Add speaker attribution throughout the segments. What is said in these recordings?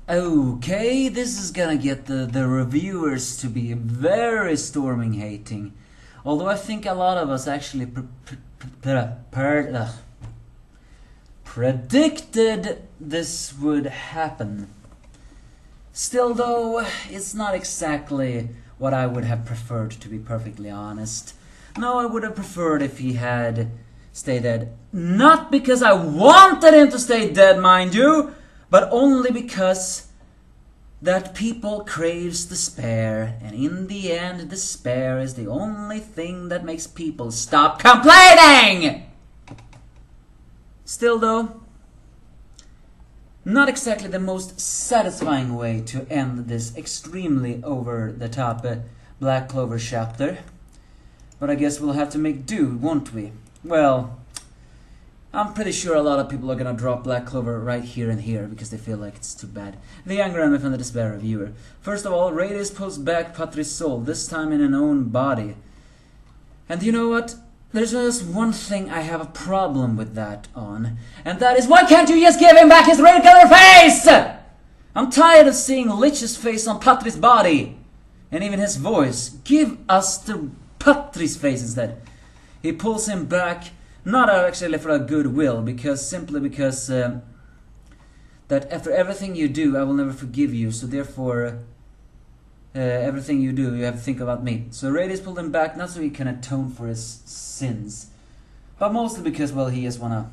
Speaker 1: Okay, this is gonna get the reviewers to be very storming hating. Although I think a lot of us actually predicted this would happen. Still though, it's not exactly what I would have preferred, to be perfectly honest. No, I would have preferred if he had stayed dead. Not because I wanted him to stay dead, mind you, but only because that people craves despair, and in the end despair is the only thing that makes people stop complaining! Still though, not exactly the most satisfying way to end this extremely over-the-top Black Clover chapter. But I guess we'll have to make do, won't we? Well, I'm pretty sure a lot of people are gonna drop Black Clover right here and here because they feel like it's too bad. The Younger Enemy from the Despair Reviewer. First of all, Radius pulls back Patri's soul, this time in an own body. And you know what? There's just one thing I have a problem with that on, and that is, why can't you just give him back his regular face? I'm tired of seeing Lich's face on Patri's body, and even his voice. Give us the Patri's face instead. He pulls him back, not actually for a goodwill, simply because that after everything you do, I will never forgive you, so therefore everything you do, you have to think about me. So Radius pulled him back, not so he can atone for his sins, but mostly because, well, he just wanna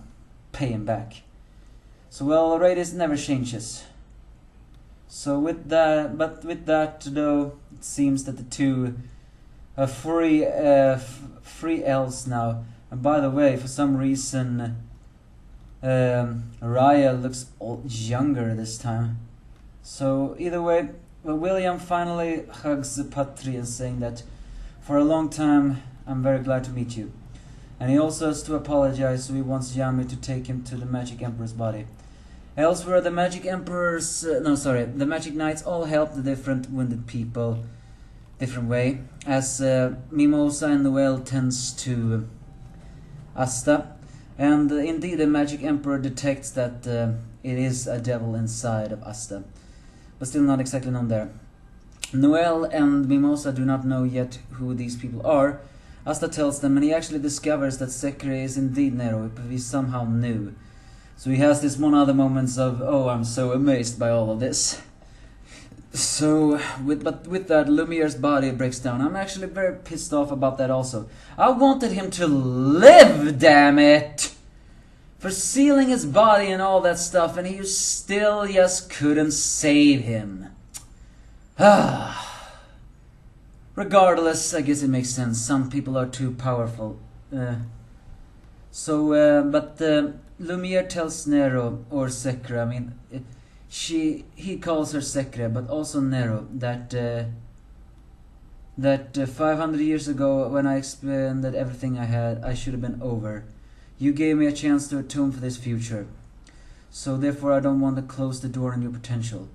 Speaker 1: pay him back. So, well, Radius never changes. So with that though, it seems that the two are free elves now. And by the way, for some reason, Raya looks younger this time. So either way, well, William finally hugs Patri and saying that for a long time I'm very glad to meet you. And he also has to apologize, so he wants Yami to take him to the Magic Emperor's body. Elsewhere, the Magic Emperors, the Magic Knights all help the different wounded people different way, as Mimosa and Noel tends to Asta. And indeed, the Magic Emperor detects that it is a devil inside of Asta, but still not exactly known there. Noel and Mimosa do not know yet who these people are. Asta tells them, and he actually discovers that Sekre is indeed Nero, but he somehow knew. So he has this one other moments of, oh, I'm so amazed by all of this. So, with that, Lumiere's body breaks down. I'm actually very pissed off about that also. I wanted him to live, damn it! For sealing his body and all that stuff, and he still just couldn't save him. Regardless, I guess it makes sense. Some people are too powerful. But Lumiere tells Nero, or Sekre, I mean, he calls her Sekre, but also Nero, that 500 years ago, when I expended everything I had, I should have been over. You gave me a chance to atone for this future. So therefore I don't want to close the door on your potential.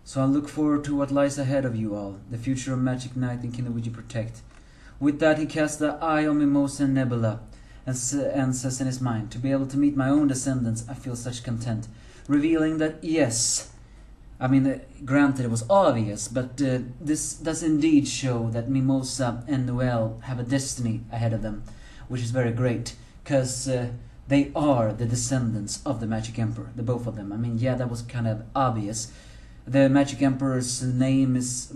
Speaker 1: So I look forward to what lies ahead of you all, the future of Magic Knight and Kingdom which you protect. With that, he casts the eye on Mimosa and Nebula, and says in his mind, to be able to meet my own descendants, I feel such content. Revealing that, yes, I mean, granted it was obvious, but this does indeed show that Mimosa and Noel have a destiny ahead of them, which is very great, because they are the descendants of the Magic Emperor, the both of them. I mean, yeah, that was kind of obvious. The Magic Emperor's name was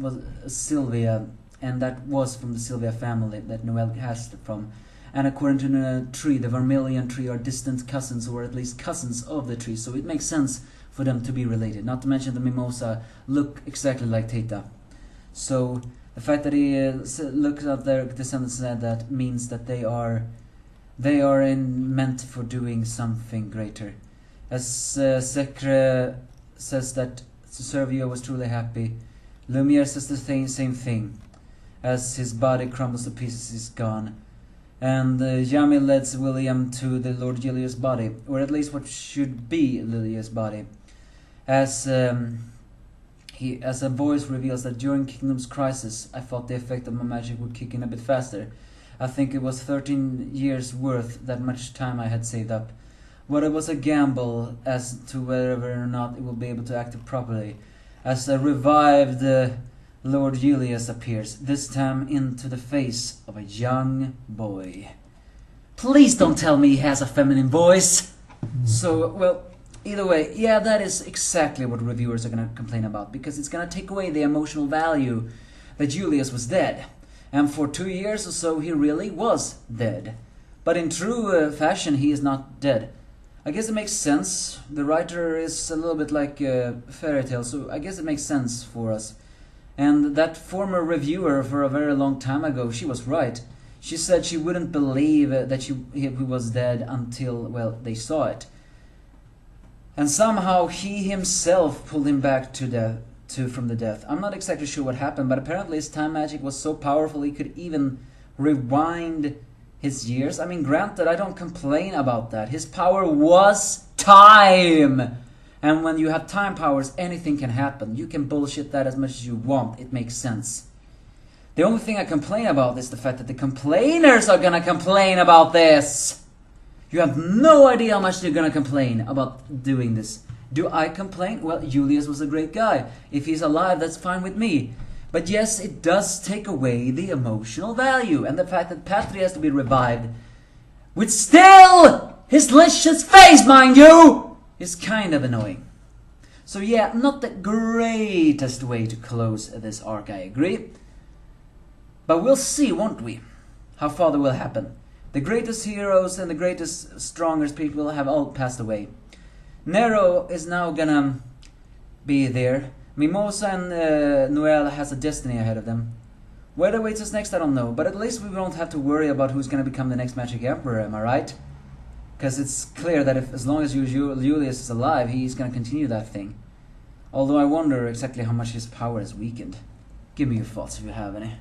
Speaker 1: Sylvia, and that was from the Sylvia family that Noel has from. And according to the tree, the Vermilion tree, are distant cousins, or at least cousins of the tree, so it makes sense for them to be related. Not to mention the Mimosa look exactly like Teta. So the fact that he looks at their descendants, that means that they are meant for doing something greater. As Sekre says that Servio was truly happy, Lumiere says the same thing. As his body crumbles to pieces, he's gone. And Yami leads William to the Lord Julius' body, or at least what should be Julius' body. As a voice reveals that during Kingdom's crisis, I thought the effect of my magic would kick in a bit faster. I think it was 13 years worth that much time I had saved up. But it was a gamble as to whether or not it will be able to act properly, as a revived Lord Julius appears, this time into the face of a young boy. Please don't tell me he has a feminine voice! So, well, either way, yeah, that is exactly what reviewers are going to complain about, because it's going to take away the emotional value that Julius was dead. And for 2 years or so, he really was dead. But in true fashion, he is not dead. I guess it makes sense. The writer is a little bit like a fairy tale, so I guess it makes sense for us. And that former reviewer for a very long time ago, she was right. She said she wouldn't believe that he was dead until, well, they saw it. And somehow he himself pulled him back from the death. I'm not exactly sure what happened, but apparently his time magic was so powerful he could even rewind his years. I mean, granted, I don't complain about that. His power was time! And when you have time powers, anything can happen. You can bullshit that as much as you want. It makes sense. The only thing I complain about is the fact that the complainers are gonna complain about this! You have no idea how much they're gonna complain about doing this. Do I complain? Well, Julius was a great guy. If he's alive, that's fine with me. But yes, it does take away the emotional value. And the fact that Patri has to be revived, with still his licious face, mind you, is kind of annoying. So yeah, not the greatest way to close this arc, I agree. But we'll see, won't we, how far that will happen. The greatest heroes and the greatest, strongest people have all passed away. Nero is now gonna be there. Mimosa and Noel has a destiny ahead of them. Where that waits us next, I don't know. But at least we won't have to worry about who's gonna become the next Magic Emperor, am I right? Because it's clear that as long as Julius is alive, he's gonna continue that thing. Although I wonder exactly how much his power is weakened. Give me your thoughts if you have any.